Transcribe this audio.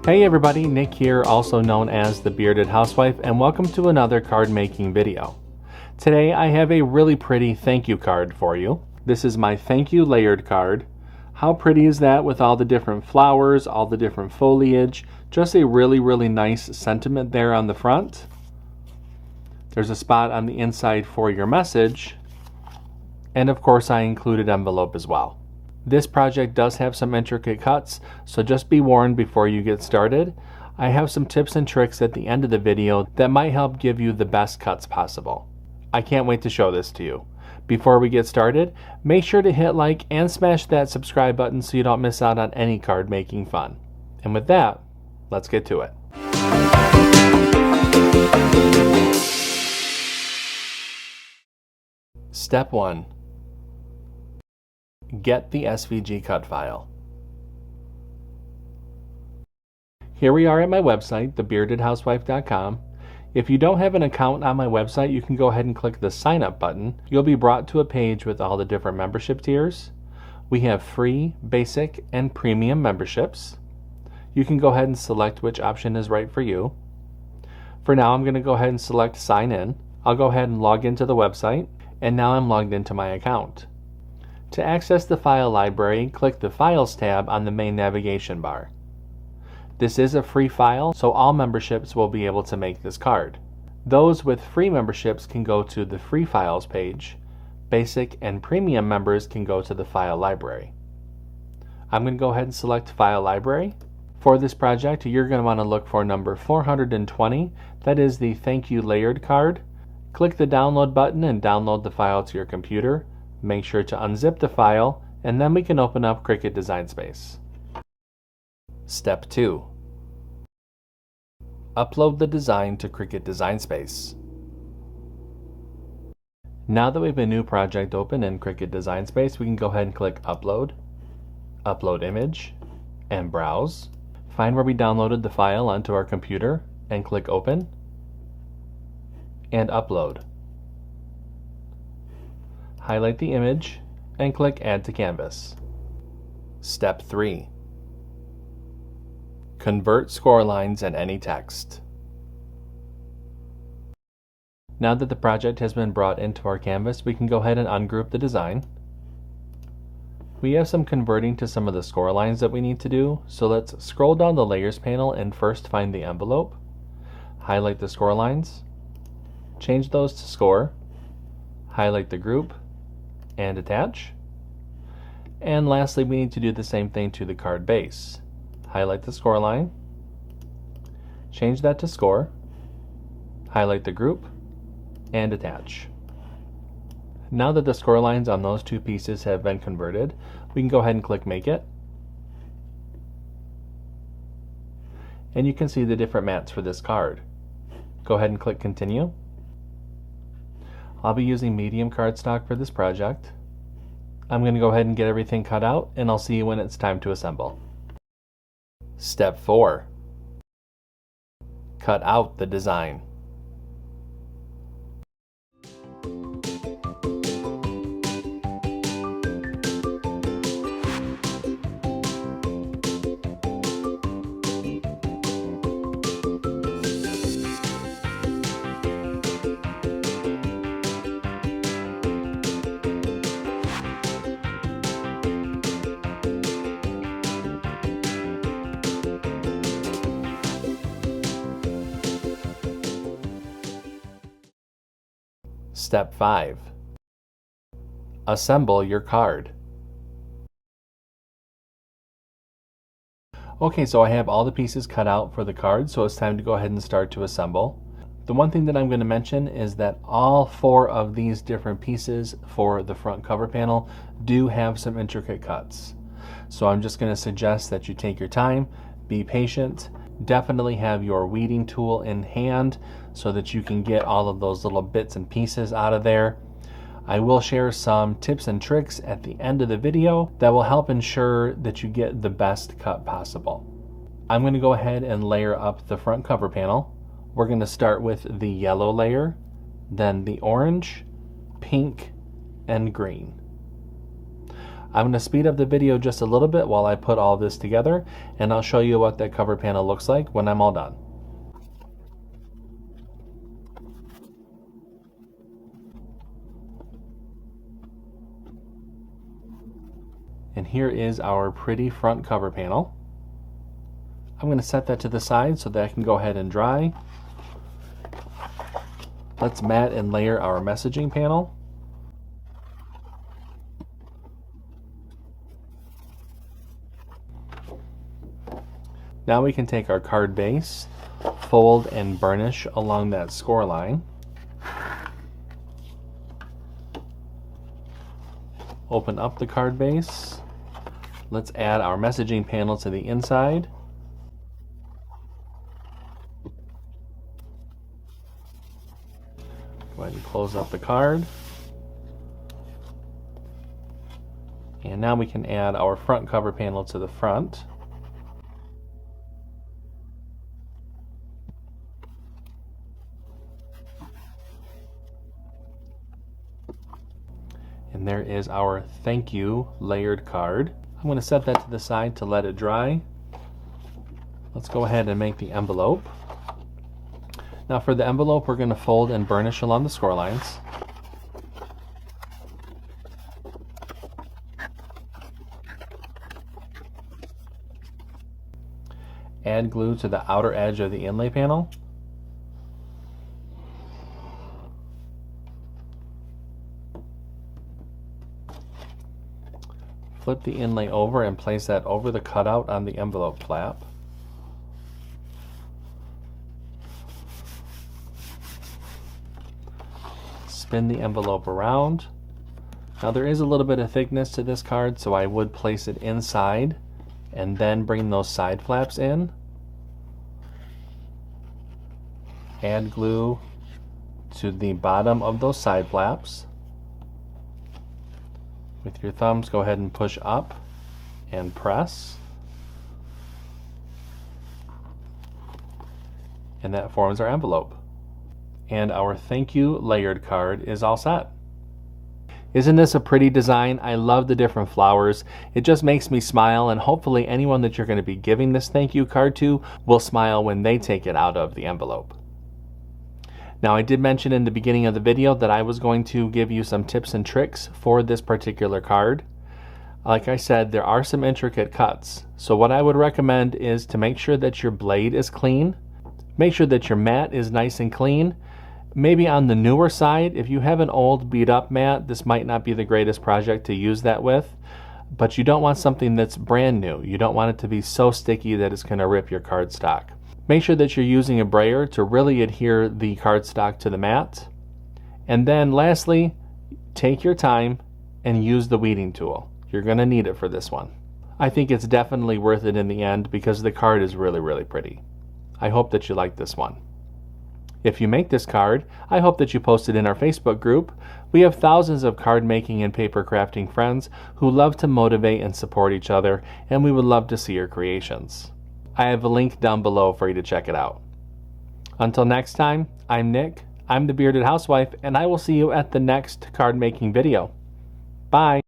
Hey everybody, Nick here, also known as the Bearded Housewife, and welcome to another card making video. Today I have a really pretty thank you card for you. This is my thank you layered card. How pretty is that with all the different flowers, all the different foliage, just a really nice sentiment there on the front. There's a spot on the inside for your message, and of course I included envelope as well. This project does have some intricate cuts, so just be warned before you get started. I have some tips and tricks at the end of the video that might help give you the best cuts possible. I can't wait to show this to you. Before we get started, make sure to hit like and smash that subscribe button so you don't miss out on any card making fun. And with that, let's get to it. Step 1. Get the SVG cut file. Here we are at my website, thebeardedhousewife.com. If you don't have an account on my website, you can go ahead and click the sign up button. You'll be brought to a page with all the different membership tiers. We have free, basic, and premium memberships. You can go ahead and select which option is right for you. For now, I'm going to go ahead and select sign in. I'll go ahead and log into the website, and now I'm logged into my account. To access the file library, click the Files tab on the main navigation bar. This is a free file, so all memberships will be able to make this card. Those with free memberships can go to the Free Files page. Basic and Premium members can go to the File Library. I'm going to go ahead and select File Library. For this project, you're going to want to look for number 420. That is the Thank You Layered card. Click the Download button and download the file to your computer. Make sure to unzip the file, and then we can open up Cricut Design Space. Step 2. Upload the design to Cricut Design Space. Now that we have a new project open in Cricut Design Space, we can go ahead and click Upload, Upload Image, and Browse. Find where we downloaded the file onto our computer, and click Open, and Upload. Highlight the image and click Add to Canvas. Step 3. Convert score lines and any text. Now that the project has been brought into our canvas, we can go ahead and ungroup the design. We have some converting to some of the score lines that we need to do, so let's scroll down the Layers panel and first find the envelope. Highlight the score lines, change those to score, highlight the group, and attach. And lastly, we need to do the same thing to the card base. Highlight the score line, change that to score, highlight the group, and attach. Now that the score lines on those two pieces have been converted, we can go ahead and click Make It. And you can see the different mats for this card. Go ahead and click Continue. I'll be using medium cardstock for this project. I'm going to go ahead and get everything cut out, and I'll see you when it's time to assemble. Step 4. Cut out the design. Step 5. Assemble your card. Okay, so I have all the pieces cut out for the card, so it's time to go ahead and start to assemble. The one thing that I'm going to mention is that all 4 of these different pieces for the front cover panel do have some intricate cuts. So I'm just going to suggest that you take your time, be patient, definitely have your weeding tool in hand so that you can get all of those little bits and pieces out of there. I will share some tips and tricks at the end of the video that will help ensure that you get the best cut possible. I'm going to go ahead and layer up the front cover panel. We're going to start with the yellow layer, then the orange, pink, and green. I'm going to speed up the video just a little bit while I put all this together, and I'll show you what that cover panel looks like when I'm all done. And here is our pretty front cover panel. I'm going to set that to the side so that I can go ahead and dry. Let's mat and layer our messaging panel. Now we can take our card base, fold and burnish along that score line. Open up the card base. Let's add our messaging panel to the inside. Go ahead and close up the card. And now we can add our front cover panel to the front. And there is our thank you layered card. I'm going to set that to the side to let it dry. Let's go ahead and make the envelope. Now for the envelope, we're going to fold and burnish along the score lines. Add glue to the outer edge of the inlay panel. Flip the inlay over and place that over the cutout on the envelope flap. Spin the envelope around. Now there is a little bit of thickness to this card, so I would place it inside and then bring those side flaps in. Add glue to the bottom of those side flaps. With your thumbs, go ahead and push up and press. And that forms our envelope. And our thank you layered card is all set. Isn't this a pretty design? I love the different flowers. It just makes me smile, and hopefully anyone that you're going to be giving this thank you card to will smile when they take it out of the envelope. Now, I did mention in the beginning of the video that I was going to give you some tips and tricks for this particular card. Like I said, there are some intricate cuts. So what I would recommend is to make sure that your blade is clean. Make sure that your mat is nice and clean. Maybe on the newer side, if you have an old beat up mat, this might not be the greatest project to use that with. But you don't want something that's brand new. You don't want it to be so sticky that it's going to rip your cardstock. Make sure that you're using a brayer to really adhere the cardstock to the mat. And then lastly, take your time and use the weeding tool. You're going to need it for this one. I think it's definitely worth it in the end because the card is really, really pretty. I hope that you like this one. If you make this card, I hope that you post it in our Facebook group. We have thousands of card making and paper crafting friends who love to motivate and support each other, and we would love to see your creations. I have a link down below for you to check it out. Until next time, I'm Nick, I'm the Bearded Housewife, and I will see you at the next card making video. Bye!